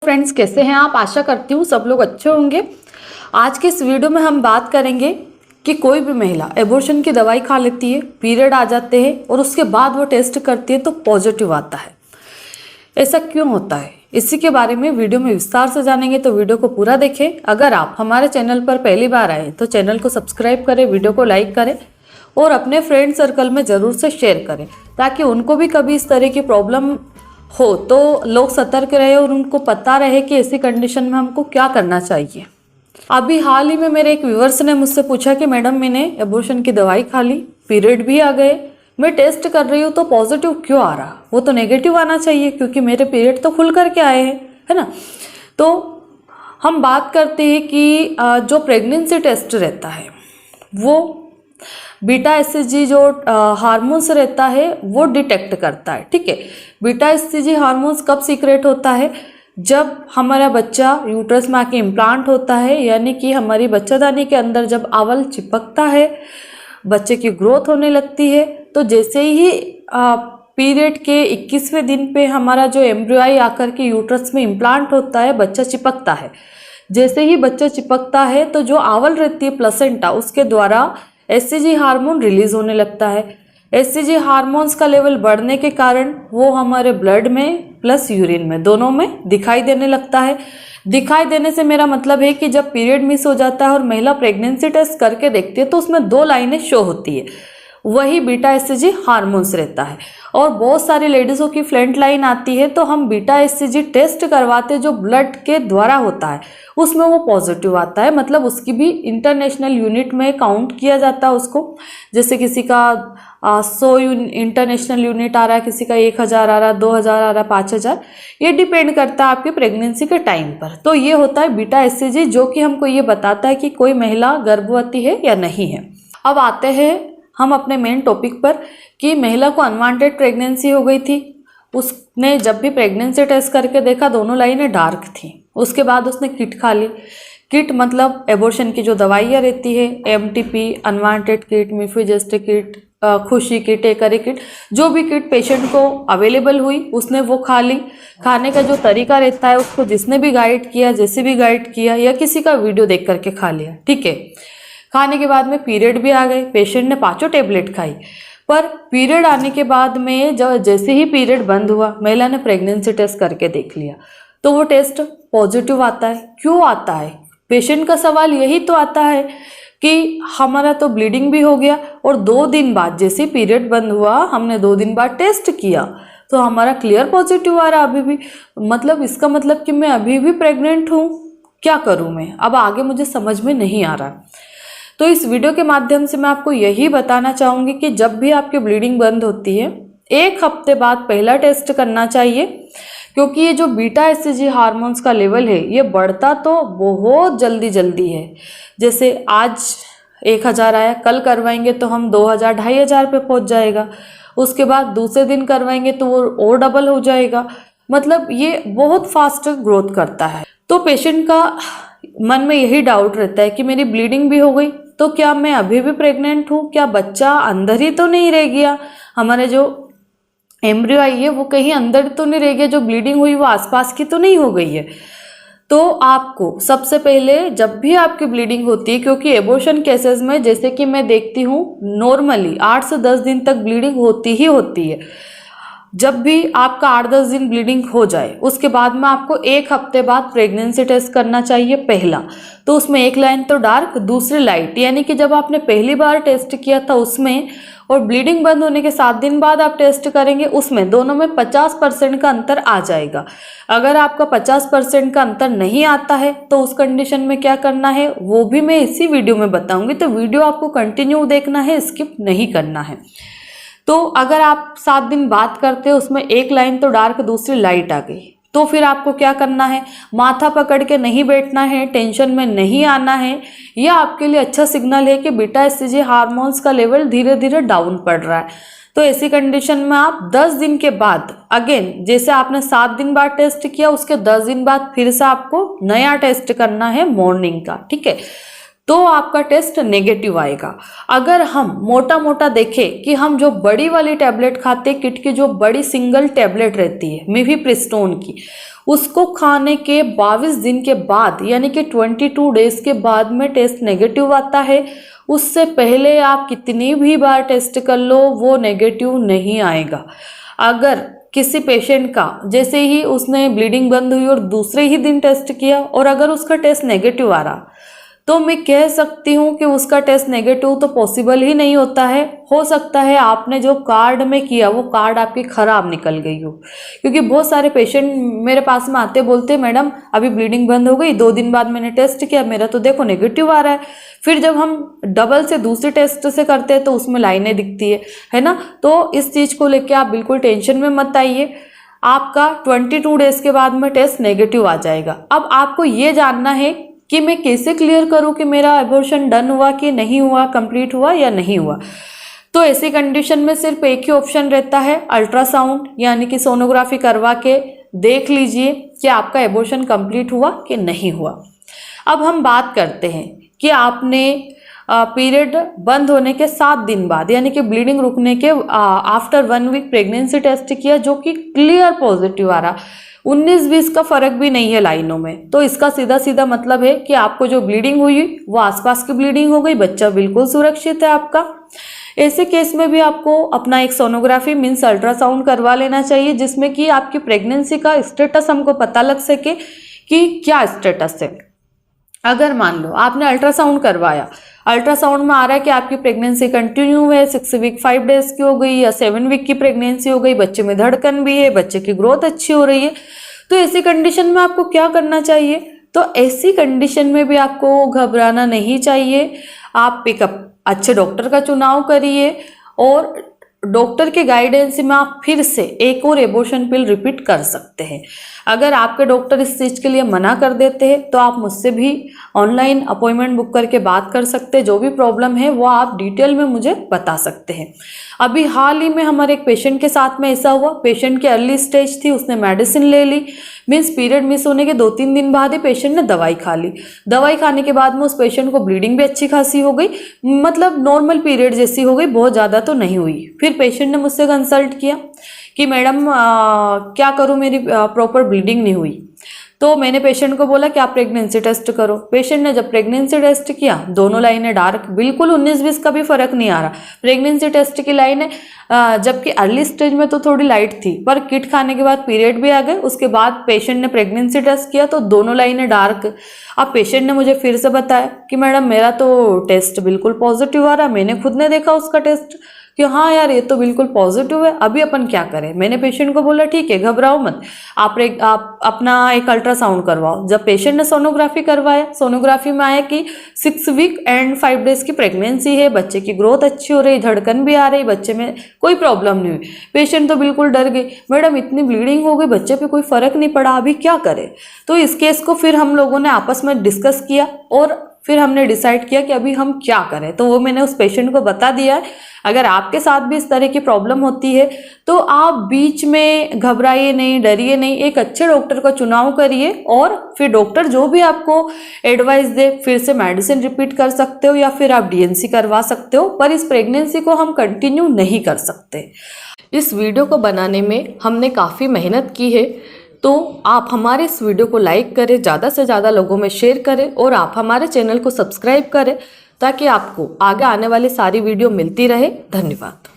Friends, कैसे हैं आप? आशा करती हूँ सब लोग अच्छे होंगे। आज के इस वीडियो में हम बात करेंगे कि कोई भी महिला एबॉर्शन की दवाई खा लेती है, पीरियड आ जाते हैं और उसके बाद वो टेस्ट करती है तो पॉजिटिव आता है। ऐसा क्यों होता है, इसी के बारे में वीडियो में विस्तार से जानेंगे, तो वीडियो को पूरा देखें। अगर आप हमारे चैनल पर पहली बार आए तो चैनल को सब्सक्राइब करें, वीडियो को लाइक करें और अपने फ्रेंड सर्कल में ज़रूर से शेयर करें, ताकि उनको भी कभी इस तरह की प्रॉब्लम हो तो लोग सतर्क रहे और उनको पता रहे कि ऐसी कंडीशन में हमको क्या करना चाहिए। अभी हाल ही में मेरे एक व्यूअर्स ने मुझसे पूछा कि मैडम, मैंने एबॉर्शन की दवाई खा ली, पीरियड भी आ गए, मैं टेस्ट कर रही हूँ तो पॉजिटिव क्यों आ रहा? वो तो नेगेटिव आना चाहिए क्योंकि मेरे पीरियड तो खुल करके आए हैं, है ना। तो हम बात करते हैं कि जो प्रेगनेंसी टेस्ट रहता है वो बीटा एससीजी जो हार्मोन्स रहता है वो डिटेक्ट करता है। ठीक है, बीटा एससीजी हार्मोन्स कब सीक्रेट होता है? जब हमारा बच्चा यूट्रस में आके इम्प्लांट होता है, यानी कि हमारी बच्चादानी के अंदर जब आवल चिपकता है, बच्चे की ग्रोथ होने लगती है, तो जैसे ही पीरियड के 21वें दिन पे हमारा जो एम्ब्रियो आकर के यूट्रस में इम्प्लांट होता है, बच्चा चिपकता है। जैसे ही बच्चा चिपकता है तो जो आवल रहती है प्लेसेंटा, उसके द्वारा एससीजी हार्मोन रिलीज होने लगता है। एससीजी हार्मोन्स का लेवल बढ़ने के कारण वो हमारे ब्लड में प्लस यूरिन में दोनों में दिखाई देने लगता है। दिखाई देने से मेरा मतलब है कि जब पीरियड मिस हो जाता है और महिला प्रेगनेंसी टेस्ट करके देखती है तो उसमें 2 लाइनें शो होती है, वही बीटा एससीजी हार्मोन्स रहता है। और बहुत सारी लेडीज़ों की फ्रंट लाइन आती है तो हम बीटा एससीजी टेस्ट करवाते जो ब्लड के द्वारा होता है उसमें वो पॉजिटिव आता है, मतलब उसकी भी इंटरनेशनल यूनिट में काउंट किया जाता है उसको। जैसे किसी का 100 इंटरनेशनल यूनिट आ रहा है, किसी का 1000 आ रहा है, 2000 आ रहा है, 5000, ये डिपेंड करता है आपकी प्रेगनेंसी के टाइम पर। तो ये होता है बीटा एससीजी, जो कि हमको ये बताता है कि कोई महिला गर्भवती है या नहीं है। अब आते हैं हम अपने मेन टॉपिक पर कि महिला को अनवांटेड प्रेगनेंसी हो गई थी। उसने जब भी प्रेगनेंसी टेस्ट करके देखा दोनों लाइनें डार्क थी। उसके बाद उसने किट खा ली। किट मतलब एबॉर्शन की जो दवाइयाँ रहती है, एमटीपी, अनवांटेड किट, मिफिजेस्टिक किट, खुशी किट, एकरी किट, जो भी किट पेशेंट को अवेलेबल हुई उसने वो खा ली। खाने का जो तरीका रहता है उसको जिसने भी गाइड किया, जैसे भी गाइड किया, या किसी का वीडियो देख करके खा लिया। ठीक है, खाने के बाद में पीरियड भी आ गए, पेशेंट ने 5 टेबलेट खाई। पर पीरियड आने के बाद में जैसे ही पीरियड बंद हुआ, महिला ने प्रेगनेंसी टेस्ट करके देख लिया तो वो टेस्ट पॉजिटिव आता है। क्यों आता है? पेशेंट का सवाल यही तो आता है कि हमारा तो ब्लीडिंग भी हो गया और 2 दिन बाद जैसे पीरियड बंद हुआ, हमने 2 दिन बाद टेस्ट किया तो हमारा क्लियर पॉजिटिव आ रहा अभी भी। मतलब इसका मतलब कि मैं अभी भी प्रेग्नेंट हूँ, क्या करूँ मैं? अब आगे मुझे समझ में नहीं आ रहा। तो इस वीडियो के माध्यम से मैं आपको यही बताना चाहूँगी कि जब भी आपकी ब्लीडिंग बंद होती है 1 हफ्ते बाद पहला टेस्ट करना चाहिए, क्योंकि ये जो बीटा एससीजी हार्मोन्स का लेवल है ये बढ़ता तो बहुत जल्दी है। जैसे आज 1000 आया, कल करवाएंगे तो हम 2000 2500 पे पहुँच जाएगा, उसके बाद दूसरे दिन करवाएंगे तो वो और डबल हो जाएगा। मतलब ये बहुत फास्ट ग्रोथ करता है। तो पेशेंट का मन में यही डाउट रहता है कि मेरी ब्लीडिंग भी हो गई तो क्या मैं अभी भी प्रेग्नेंट हूँ? क्या बच्चा अंदर ही तो नहीं रह गया? हमारे जो एम्ब्रियो आई है वो कहीं अंदर तो नहीं रह गया? जो ब्लीडिंग हुई वो आसपास की तो नहीं हो गई है? तो आपको सबसे पहले जब भी आपकी ब्लीडिंग होती है, क्योंकि एबॉर्शन केसेस में जैसे कि मैं देखती हूँ नॉर्मली 8 से 10 दिन तक ब्लीडिंग होती ही होती है। जब भी आपका 8-10 दिन ब्लीडिंग हो जाए उसके बाद में आपको 1 हफ्ते बाद प्रेगनेंसी टेस्ट करना चाहिए पहला। तो उसमें 1 लाइन तो डार्क, दूसरी लाइट, यानी कि जब आपने पहली बार टेस्ट किया था उसमें और ब्लीडिंग बंद होने के 7 दिन बाद आप टेस्ट करेंगे उसमें, दोनों में 50% का अंतर आ जाएगा। अगर आपका 50% का अंतर नहीं आता है तो उस कंडीशन में क्या करना है वो भी मैं इसी वीडियो में बताऊंगी, तो वीडियो आपको कंटिन्यू देखना है, स्किप नहीं करना है। तो अगर आप 7 दिन बात करते हो उसमें 1 लाइन तो डार्क, दूसरी लाइट आ गई, तो फिर आपको क्या करना है? माथा पकड़ के नहीं बैठना है, टेंशन में नहीं आना है। यह आपके लिए अच्छा सिग्नल है कि बीटा एससीजी हार्मोन्स का लेवल धीरे धीरे डाउन पड़ रहा है। तो ऐसी कंडीशन में आप 10 दिन के बाद अगेन, जैसे आपने 7 दिन बाद टेस्ट किया उसके 10 दिन बाद फिर से आपको नया टेस्ट करना है मॉर्निंग का। ठीक है, तो आपका टेस्ट नेगेटिव आएगा। अगर हम मोटा मोटा देखें कि हम जो बड़ी वाली टैबलेट खाते हैं, किट की जो बड़ी सिंगल टैबलेट रहती है मिफीप्रिस्टोन की, उसको खाने के 22 दिन के बाद यानी कि 22 डेज के बाद में टेस्ट नेगेटिव आता है। उससे पहले आप कितनी भी बार टेस्ट कर लो वो नेगेटिव नहीं आएगा। अगर किसी पेशेंट का जैसे ही उसने ब्लीडिंग बंद हुई और दूसरे ही दिन टेस्ट किया और अगर उसका टेस्ट नेगेटिव आ रहा, तो मैं कह सकती हूँ कि उसका टेस्ट नेगेटिव तो पॉसिबल ही नहीं होता है। हो सकता है आपने जो कार्ड में किया वो कार्ड आपकी खराब निकल गई हो, क्योंकि बहुत सारे पेशेंट मेरे पास में आते बोलते मैडम अभी ब्लीडिंग बंद हो गई, 2 दिन बाद मैंने टेस्ट किया, मेरा तो देखो नेगेटिव आ रहा है। फिर जब हम डबल से दूसरे टेस्ट से करते हैं तो उसमें लाइनें दिखती है ना। तो इस चीज़ को लेकर आप बिल्कुल टेंशन में मत आइए, आपका 22 डेज के बाद में टेस्ट नेगेटिव आ जाएगा। अब आपको ये जानना है कि मैं कैसे क्लियर करूं कि मेरा एबॉर्शन डन हुआ कि नहीं हुआ, कंप्लीट हुआ या नहीं हुआ। तो ऐसी कंडीशन में सिर्फ एक ही ऑप्शन रहता है, अल्ट्रासाउंड यानी कि सोनोग्राफी करवा के देख लीजिए कि आपका एबॉर्शन कंप्लीट हुआ कि नहीं हुआ। अब हम बात करते हैं कि आपने पीरियड बंद होने के 7 दिन बाद यानी कि ब्लीडिंग रुकने के आफ्टर 1 वीक प्रेगनेंसी टेस्ट किया जो कि क्लियर पॉजिटिव आ रहा, 19-20 का फर्क भी नहीं है लाइनों में। तो इसका सीधा सीधा मतलब है कि आपको जो ब्लीडिंग हुई वो आसपास की ब्लीडिंग हो गई, बच्चा बिल्कुल सुरक्षित है आपका। ऐसे केस में भी आपको अपना एक सोनोग्राफी मीन्स अल्ट्रासाउंड करवा लेना चाहिए, जिसमें कि आपकी प्रेगनेंसी का स्टेटस हमको पता लग सके कि क्या स्टेटस है। अगर मान लो आपने अल्ट्रासाउंड करवाया, अल्ट्रासाउंड में आ रहा है कि आपकी प्रेगनेंसी कंटिन्यू है, 6 वीक 5 डेज की हो गई या 7 वीक की प्रेगनेंसी हो गई, बच्चे में धड़कन भी है, बच्चे की ग्रोथ अच्छी हो रही है, तो ऐसी कंडीशन में आपको क्या करना चाहिए? तो ऐसी कंडीशन में भी आपको घबराना नहीं चाहिए। आप एक अच्छे डॉक्टर का चुनाव करिए और डॉक्टर के गाइडेंस में आप फिर से एक और एबॉर्शन पिल रिपीट कर सकते हैं। अगर आपके डॉक्टर इस चीज़ के लिए मना कर देते हैं तो आप मुझसे भी ऑनलाइन अपॉइंटमेंट बुक करके बात कर सकते हैं। जो भी प्रॉब्लम है वो आप डिटेल में मुझे बता सकते हैं। अभी हाल ही में हमारे एक पेशेंट के साथ में ऐसा हुआ, पेशेंट की अर्ली स्टेज थी, उसने मेडिसिन ले ली, मीन्स पीरियड मिस होने के 2-3 दिन बाद ही पेशेंट ने दवाई खा ली। दवाई खाने के बाद में उस पेशेंट को ब्लीडिंग भी अच्छी खासी हो गई, मतलब नॉर्मल पीरियड जैसी हो गई, बहुत ज़्यादा तो नहीं हुई। फिर पेशेंट ने मुझसे कंसल्ट किया कि मैडम क्या करूँ, मेरी प्रॉपर ब्लीडिंग नहीं हुई। तो मैंने पेशेंट को बोला कि आप प्रेगनेंसी टेस्ट करो। पेशेंट ने जब प्रेगनेंसी टेस्ट किया, दोनों लाइनें डार्क, बिल्कुल 19-20 का भी फर्क नहीं आ रहा। प्रेगनेंसी टेस्ट की लाइनें जबकि अर्ली स्टेज में तो थोड़ी लाइट थी, पर किट खाने के बाद पीरियड भी आ गए। उसके बाद पेशेंट ने प्रेगनेंसी टेस्ट किया तो दोनों लाइनें डार्क। अब पेशेंट ने मुझे फिर से बताया कि मैडम मेरा तो टेस्ट बिल्कुल पॉजिटिव आ रहा, मैंने खुद ने देखा उसका टेस्ट कि हाँ यार ये तो बिल्कुल पॉजिटिव है, अभी अपन क्या करें। मैंने पेशेंट को बोला ठीक है घबराओ मत, आप अपना एक अल्ट्रासाउंड करवाओ। जब पेशेंट ने सोनोग्राफी करवाया, सोनोग्राफी में आया कि 6 वीक एंड 5 डेज की प्रेगनेंसी है, बच्चे की ग्रोथ अच्छी हो रही, धड़कन भी आ रही, बच्चे में कोई प्रॉब्लम नहीं हुई। पेशेंट तो बिल्कुल डर गई, मैडम इतनी ब्लीडिंग हो गई, बच्चे पे कोई फर्क नहीं पड़ा, अभी क्या करें। तो इस केस को फिर हम लोगों ने आपस में डिस्कस किया और फिर हमने डिसाइड किया कि अभी हम क्या करें। तो वो मैंने उस पेशेंट को बता दिया है। अगर आपके साथ भी इस तरह की प्रॉब्लम होती है तो आप बीच में घबराइए नहीं, डरिए नहीं, एक अच्छे डॉक्टर का चुनाव करिए और फिर डॉक्टर जो भी आपको एडवाइस दे, फिर से मेडिसिन रिपीट कर सकते हो या फिर आप डीएनसी करवा सकते हो, पर इस प्रेगनेंसी को हम कंटिन्यू नहीं कर सकते। इस वीडियो को बनाने में हमने काफ़ी मेहनत की है, तो आप हमारे इस वीडियो को लाइक करें, ज़्यादा से ज़्यादा लोगों में शेयर करें और आप हमारे चैनल को सब्सक्राइब करें ताकि आपको आगे आने वाली सारी वीडियो मिलती रहे। धन्यवाद।